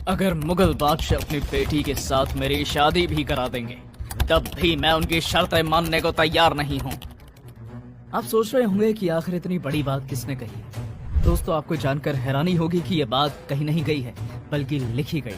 अगर मुगल बादशाह अपनी बेटी के साथ मेरी शादी भी करा देंगे तब भी मैं उनकी शर्तें मानने को तैयार नहीं हूँ। आप सोच रहे होंगे कि आखिर इतनी बड़ी बात किसने कही है। दोस्तों, आपको जानकर हैरानी होगी कि यह बात कही नहीं गई है बल्कि लिखी गई,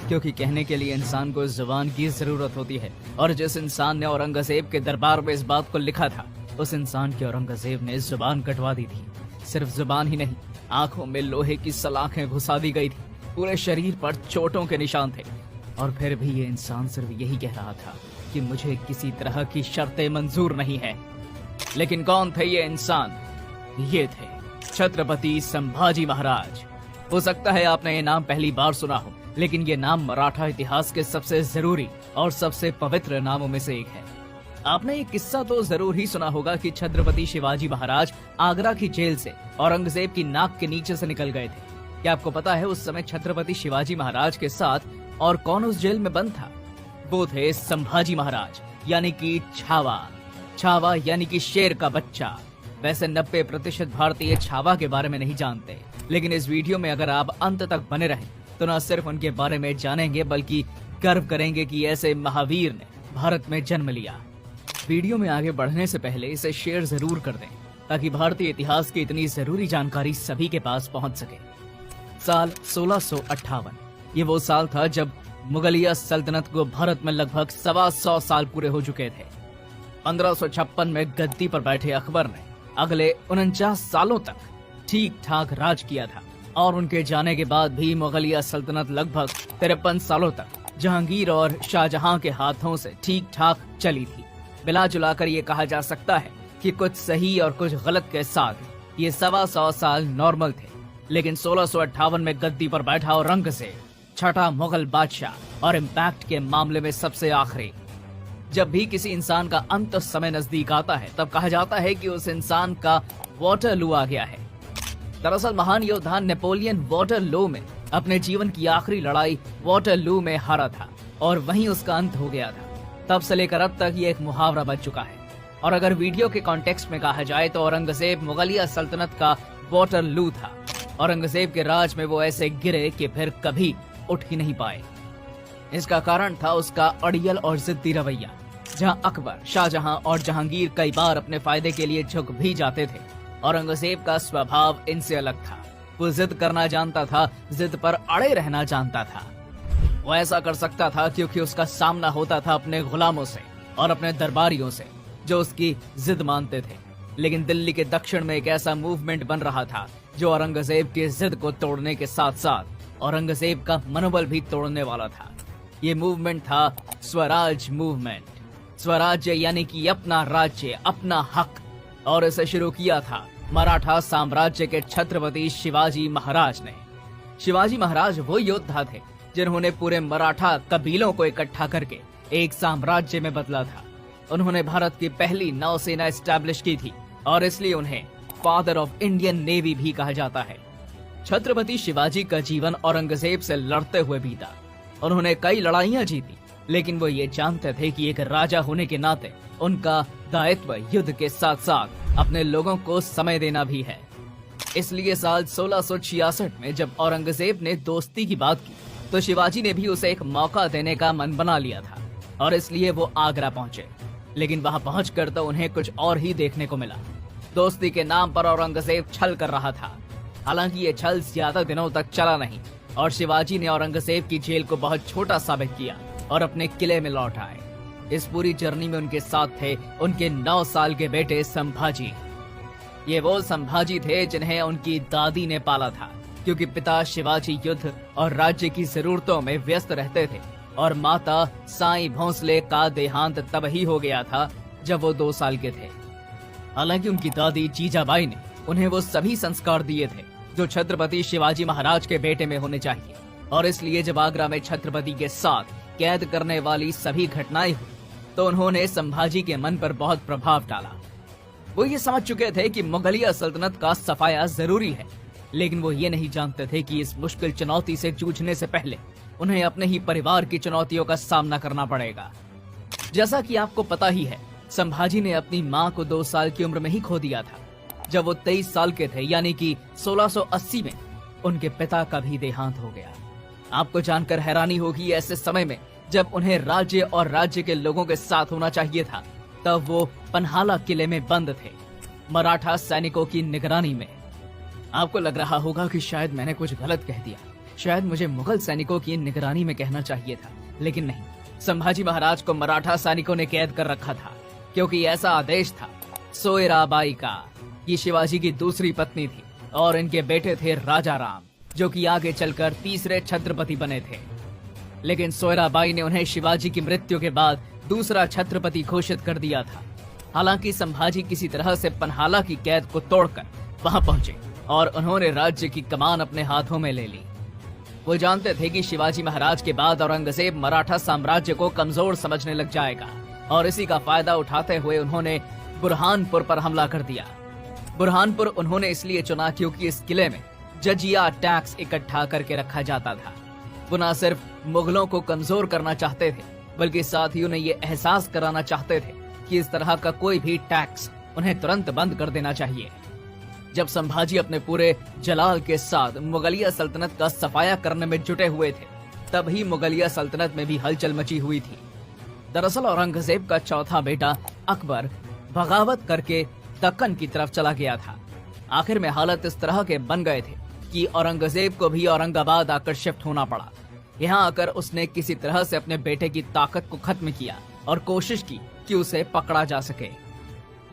क्योंकि कहने के लिए इंसान को जुबान की जरूरत होती है। और जिस इंसान ने औरंगजेब के दरबार में इस बात को लिखा था, उस इंसान की औरंगजेब ने जुबान कटवा दी थी। सिर्फ जुबान ही नहीं, आंखों में लोहे की सलाखें घुसा दी गई थी, पूरे शरीर पर चोटों के निशान थे। और फिर भी ये इंसान सिर्फ यही कह रहा था कि मुझे किसी तरह की शर्तें मंजूर नहीं है। लेकिन कौन थे ये इंसान? ये थे छत्रपति संभाजी महाराज। हो सकता है आपने ये नाम पहली बार सुना हो, लेकिन ये नाम मराठा इतिहास के सबसे जरूरी और सबसे पवित्र नामों में से एक है। आपने ये किस्सा तो जरूर ही सुना होगा कि छत्रपति शिवाजी महाराज आगरा की जेल से औरंगजेब की नाक के नीचे से निकल गए थे। क्या आपको पता है उस समय छत्रपति शिवाजी महाराज के साथ और कौन उस जेल में बंद था? वो थे संभाजी महाराज, यानी कि छावा। छावा यानी कि शेर का बच्चा। वैसे 90% भारतीय छावा के बारे में नहीं जानते, लेकिन इस वीडियो में अगर आप अंत तक बने रहें तो न सिर्फ उनके बारे में जानेंगे बल्कि गर्व करेंगे कि ऐसे महावीर ने भारत में जन्म लिया। वीडियो में आगे बढ़ने से पहले इसे शेयर जरूर कर दें ताकि भारतीय इतिहास की इतनी जरूरी जानकारी सभी के पास पहुंच सके। साल 1658 ये वो साल था जब मुगलिया सल्तनत को भारत में लगभग 125 साल पूरे हो चुके थे। 1556 में गद्दी पर बैठे अकबर ने अगले 49 सालों तक ठीक ठाक राज किया था और उनके जाने के बाद भी मुगलिया सल्तनत लगभग 53 सालों तक जहांगीर और शाहजहां के हाथों से ठीक ठाक चली थी। मिला जुलाकर ये कहा जा सकता है कि कुछ सही और कुछ गलत के साथ ये 125 साल नॉर्मल थे। लेकिन 1658 में गद्दी पर बैठा औरंगजेब छठा मुगल बादशाह और इम्पैक्ट के मामले में सबसे आखिरी। जब भी किसी इंसान का अंत समय नजदीक आता है तब कहा जाता है कि उस इंसान का वाटरलू आ गया है। दरअसल महान योद्धा नेपोलियन वाटरलू में अपने जीवन की आखिरी लड़ाई वाटरलू में हारा था और वहीं उसका अंत हो गया था। तब से लेकर अब तक ये एक मुहावरा बन चुका है। और अगर वीडियो के कॉन्टेक्स्ट में कहा जाए तो औरंगजेब मुगलिया सल्तनत का वाटरलू था। औरंगजेब के राज में वो ऐसे गिरे कि फिर कभी उठ ही नहीं पाए। इसका कारण था उसका अड़ियल और जिद्दी रवैया। जहां अकबर, शाहजहां और जहांगीर कई बार अपने फायदे के लिए झुक भी जाते थे, औरंगजेब का स्वभाव इनसे अलग था। वो जिद करना जानता था, जिद पर अड़े रहना जानता था। वो ऐसा कर सकता था क्योंकि उसका सामना होता था अपने गुलामों से और अपने दरबारियों से जो उसकी जिद मानते थे। लेकिन दिल्ली के दक्षिण में एक ऐसा मूवमेंट बन रहा था जो औरंगजेब की जिद को तोड़ने के साथ साथ औरंगजेब का मनोबल भी तोड़ने वाला था। ये मूवमेंट था स्वराज मूवमेंट। स्वराज्य यानी कि अपना राज्य, अपना हक। और इसे शुरू किया था मराठा साम्राज्य के छत्रपति शिवाजी महाराज ने। शिवाजी महाराज वो योद्धा थे जिन्होंने पूरे मराठा कबीलों को इकट्ठा करके एक साम्राज्य में बदला था। उन्होंने भारत की पहली नौसेना एस्टैब्लिश की थी और इसलिए उन्हें फादर ऑफ इंडियन नेवी भी कहा जाता है। छत्रपति शिवाजी का जीवन औरंगजेब से लड़ते हुए बीता। उन्होंने कई लड़ाइयां जीती, लेकिन वो ये जानते थे कि एक राजा होने के नाते उनका दायित्व युद्ध के साथ साथ अपने लोगों को समय देना भी है। इसलिए साल 1666 में जब औरंगजेब ने दोस्ती की बात की तो शिवाजी ने भी उसे एक मौका देने का मन बना लिया था और इसलिए वो आगरा पहुंचे। लेकिन वहां पहुंचकर तो उन्हें कुछ और ही देखने को मिला। दोस्ती के नाम पर औरंगजेब छल कर रहा था। हालांकि ये छल ज्यादा दिनों तक चला नहीं और शिवाजी ने औरंगजेब की जेल को बहुत छोटा साबित किया और अपने किले में लौट आए। इस पूरी जर्नी में उनके साथ थे उनके 9 साल के बेटे संभाजी। ये वो संभाजी थे जिन्हें उनकी दादी ने पाला था, क्योंकि पिता शिवाजी युद्ध और राज्य की जरूरतों में व्यस्त रहते थे और माता साई भोंसले का देहांत तब ही हो गया था जब वो 2 साल के थे। हालांकि उनकी दादी जीजाबाई ने उन्हें वो सभी संस्कार दिए थे जो छत्रपति शिवाजी महाराज के बेटे में होने चाहिए। और इसलिए जब आगरा में छत्रपति के साथ कैद करने वाली सभी घटनाएं हुई तो उन्होंने संभाजी के मन पर बहुत प्रभाव डाला। वो ये समझ चुके थे कि मुगलिया सल्तनत का सफाया जरूरी है, लेकिन वो ये नहीं जानते थे कि इस मुश्किल चुनौती से जूझने से पहले उन्हें अपने ही परिवार की चुनौतियों का सामना करना पड़ेगा। जैसा कि आपको पता ही है, संभाजी ने अपनी मां को 2 साल की उम्र में ही खो दिया था। जब वो 23 साल के थे, यानी कि 1680 में उनके पिता का भी देहांत हो गया। आपको जानकर हैरानी होगी, ऐसे समय में जब उन्हें राज्य और राज्य के लोगों के साथ होना चाहिए था, तब वो पन्हाला किले में बंद थे, मराठा सैनिकों की निगरानी में। आपको लग रहा होगा कि शायद मैंने कुछ गलत कह दिया, शायद मुझे मुगल सैनिकों की निगरानी में कहना चाहिए था, लेकिन नहीं। संभाजी महाराज को मराठा सैनिकों ने कैद कर रखा था, क्योंकि ऐसा आदेश था। सोयराबाई का, ये शिवाजी की दूसरी पत्नी थी और इनके बेटे थे राजा राम, जो कि आगे चलकर तीसरे छत्रपति बने थे। लेकिन सोयराबाई ने उन्हें शिवाजी की मृत्यु के बाद दूसरा छत्रपति घोषित कर दिया था। हालांकि संभाजी किसी तरह से पन्हाला की कैद को तोड़कर वहां पहुंचे और उन्होंने राज्य की कमान अपने हाथों में ले ली। वो जानते थे कि शिवाजी महाराज के बाद औरंगजेब मराठा साम्राज्य को कमजोर समझने लग जाएगा, और इसी का फायदा उठाते हुए उन्होंने बुरहानपुर पर हमला कर दिया। बुरहानपुर उन्होंने इसलिए चुना क्योंकि इस किले में जजिया टैक्स इकट्ठा करके रखा जाता था। वो न सिर्फ मुगलों को कमजोर करना चाहते थे, बल्कि साथ ही उन्हें ये एहसास कराना चाहते थे कि इस तरह का कोई भी टैक्स उन्हें तुरंत बंद कर देना चाहिए। जब संभाजी अपने पूरे जलाल के साथ मुगलिया सल्तनत का सफाया करने में जुटे हुए थे, तभी मुगलिया सल्तनत में भी हलचल मची हुई थी। दरअसल औरंगजेब का चौथा बेटा अकबर बगावत करके दक्कन की तरफ चला गया था। आखिर में हालात इस तरह के बन गए थे कि औरंगजेब को भी औरंगाबाद आकर शिफ्ट होना पड़ा। यहाँ आकर उसने किसी तरह से अपने बेटे की ताकत को खत्म किया और कोशिश की कि उसे पकड़ा जा सके,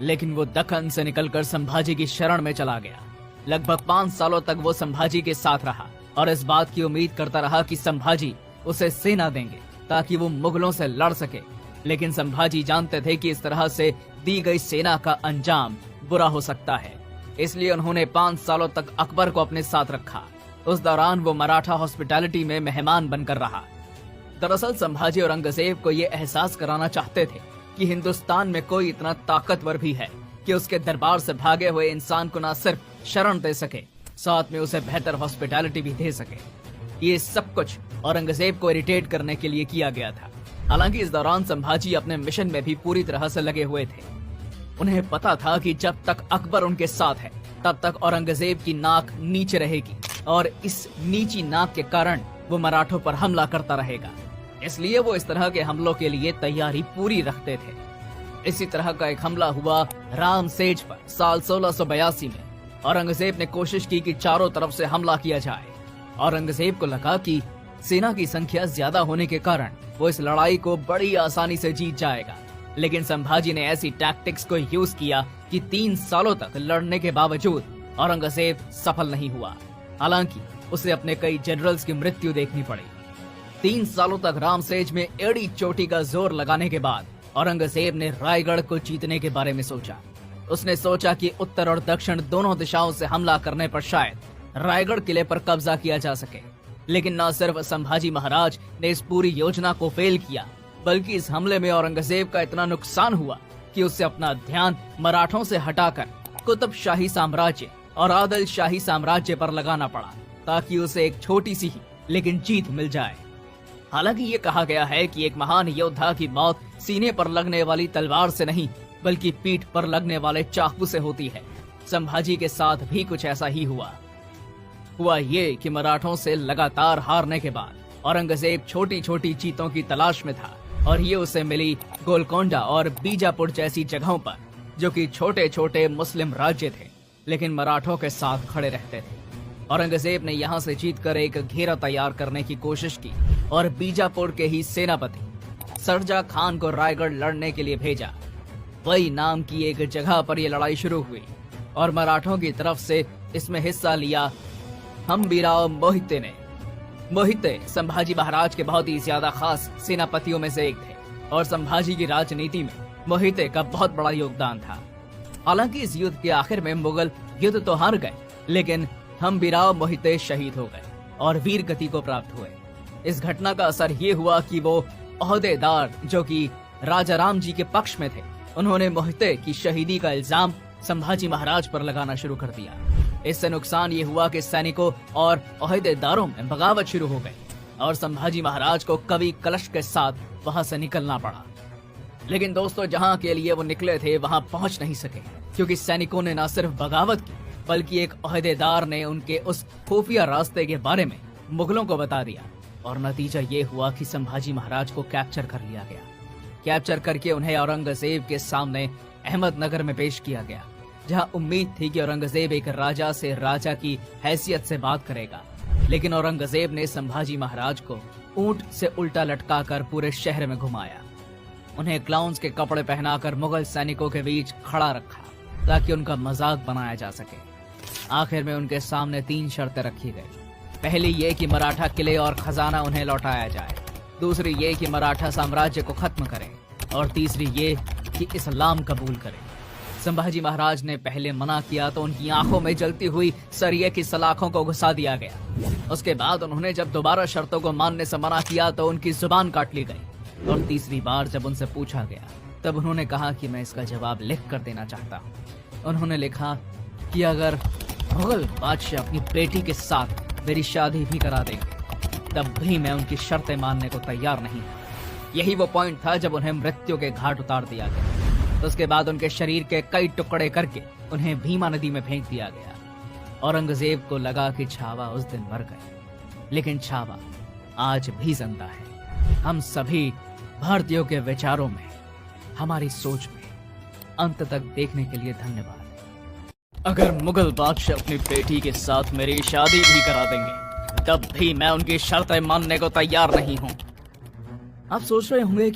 लेकिन वो दक्कन से निकलकर संभाजी की शरण में चला गया। लगभग 5 सालों तक वो संभाजी के साथ रहा और इस बात की उम्मीद करता रहा कि संभाजी उसे सेना देंगे ताकि वो मुगलों से लड़ सके। लेकिन संभाजी जानते थे कि इस तरह से दी गई सेना का अंजाम बुरा हो सकता है, इसलिए उन्होंने 5 सालों तक अकबर को अपने साथ रखा। उस दौरान वो मराठा हॉस्पिटैलिटी में मेहमान बनकर रहा। दरअसल संभाजी औरंगजेब को ये एहसास कराना चाहते थे कि हिंदुस्तान में कोई इतना ताकतवर भी है कि उसके दरबार से भागे हुए इंसान को न सिर्फ शरण दे सके, साथ में उसे बेहतर हॉस्पिटैलिटी भी दे सके। ये सब कुछ औरंगजेब को इरिटेट करने के लिए किया गया था। हालांकि इस दौरान संभाजी अपने मिशन में भी पूरी तरह से लगे हुए थे। उन्हें पता था कि जब तक अकबर उनके साथ है, तब तक औरंगजेब की नाक नीचे रहेगी और इस नीची नाक के कारण वो मराठों पर हमला करता रहेगा। इसलिए वो इस तरह के हमलों के लिए तैयारी पूरी रखते थे। इसी तरह का एक हमला हुआ राम सेज पर साल 1682 में। औरंगजेब ने कोशिश की कि चारों तरफ से हमला किया जाए। औरंगजेब को लगा कि सेना की संख्या ज्यादा होने के कारण वो इस लड़ाई को बड़ी आसानी से जीत जाएगा, लेकिन संभाजी ने ऐसी टैक्टिक्स को यूज किया कि 3 सालों तक लड़ने के बावजूद औरंगजेब सफल नहीं हुआ। हालांकि उसे अपने कई जनरल्स की मृत्यु देखनी पड़ी। 3 सालों तक रामसेज में एड़ी चोटी का जोर लगाने के बाद औरंगजेब ने रायगढ़ को जीतने के बारे में सोचा। उसने सोचा कि उत्तर और दक्षिण दोनों दिशाओं से हमला करने पर शायद रायगढ़ किले पर कब्जा किया जा सके। लेकिन न सिर्फ संभाजी महाराज ने इस पूरी योजना को फेल किया, बल्कि इस हमले में औरंगजेब का इतना नुकसान हुआ कि उसे अपना ध्यान मराठों से हटाकर कुतुब शाही साम्राज्य और आदिल शाही साम्राज्य पर लगाना पड़ा, ताकि उसे एक छोटी सी ही लेकिन जीत मिल जाए। हालांकि ये कहा गया है कि एक महान योद्धा की मौत सीने पर लगने वाली तलवार से नहीं, बल्कि पीठ पर लगने वाले चाकू से होती है। संभाजी के साथ भी कुछ ऐसा ही हुआ ये कि मराठों से लगातार हारने के बाद औरंगजेब छोटी छोटी जीतों की तलाश में था, और ये उसे मिली गोलकोंडा और बीजापुर जैसी जगहों पर, जो कि छोटे छोटे मुस्लिम राज्य थे लेकिन मराठों के साथ खड़े रहते थे। औरंगजेब ने यहाँ से जीतकर एक घेरा तैयार करने की कोशिश की और बीजापुर के ही सेनापति सरजा खान को रायगढ़ लड़ने के लिए भेजा। वही नाम की एक जगह पर यह लड़ाई शुरू हुई और मराठों की तरफ से इसमें हिस्सा लिया हम्बीराव मोहिते ने। मोहिते संभाजी महाराज के बहुत ही ज्यादा खास सेनापतियों में से एक थे और संभाजी की राजनीति में मोहिते का बहुत बड़ा योगदान था। हालांकि इस युद्ध के आखिर में मुगल युद्ध तो हार गए, लेकिन हम्बीराव मोहिते शहीद हो गए और वीर गति को प्राप्त हुए। इस घटना का असर ये हुआ कि वो ओहदेदार जो कि राजा राम जी के पक्ष में थे, उन्होंने मोहिते की शहीदी का इल्जाम संभाजी महाराज पर लगाना शुरू कर दिया। इससे नुकसान ये हुआ कि सैनिकों और ओहदेदारों में बगावत शुरू हो गई और संभाजी महाराज को कवि कलश के साथ वहां से निकलना पड़ा। लेकिन दोस्तों, जहां के लिए वो निकले थे वहां पहुंच नहीं सके, क्योंकि सैनिकों ने न सिर्फ बगावत की, बल्कि एक ओहदेदार ने उनके उस खुफिया रास्ते के बारे में मुगलों को बता दिया। और नतीजा ये हुआ कि संभाजी महाराज को कैप्चर कर लिया गया। कैप्चर करके उन्हें औरंगजेब के सामने अहमदनगर में पेश किया गया, जहां उम्मीद थी कि औरंगजेब एक राजा से राजा की हैसियत से बात करेगा। लेकिन औरंगजेब ने संभाजी महाराज को ऊंट से उल्टा लटकाकर पूरे शहर में घुमाया। उन्हें क्लाउन्स के कपड़े पहनाकर मुगल सैनिकों के बीच खड़ा रखा ताकि उनका मजाक बनाया जा सके। आखिर में उनके सामने 3 शर्तें रखी गई। पहली ये कि मराठा किले और खजाना उन्हें लौटाया जाए, दूसरी ये कि मराठा साम्राज्य को खत्म करें, और तीसरी ये कि इस्लाम कबूल करें। संभाजी महाराज ने पहले मना किया तो उनकी आंखों में जलती हुई सरिये की सलाखों को घुसा दिया गया। उसके बाद उन्होंने जब दोबारा शर्तों को मानने से मना किया तो उनकी जुबान काट ली गई, और तीसरी बार जब उनसे पूछा गया तब उन्होंने कहा कि मैं इसका जवाब लिख कर देना चाहता हूँ। उन्होंने लिखा कि अगर मुगल बादशाह अपनी बेटी के साथ मेरी शादी भी करा देंगे तब भी मैं उनकी शर्तें मानने को तैयार नहीं हूँ। यही वो पॉइंट था जब उन्हें मृत्यु के घाट उतार दिया गया। तो उसके बाद उनके शरीर के कई टुकड़े करके उन्हें भीमा नदी में फेंक दिया गया। औरंगजेब को लगा कि छावा उस दिन मर गए, लेकिन छावा आज भी जिंदा है। हम सभी भारतीयों के विचारों में, हमारी सोच में। अंत तक देखने के लिए धन्यवाद। अगर मुगल बादशाह अपनी बेटी के साथ मेरी शादी भी करा देंगे तब भी मैं उनकी शर्तें मानने को तैयार नहीं हूं। आप सोच रहे होंगे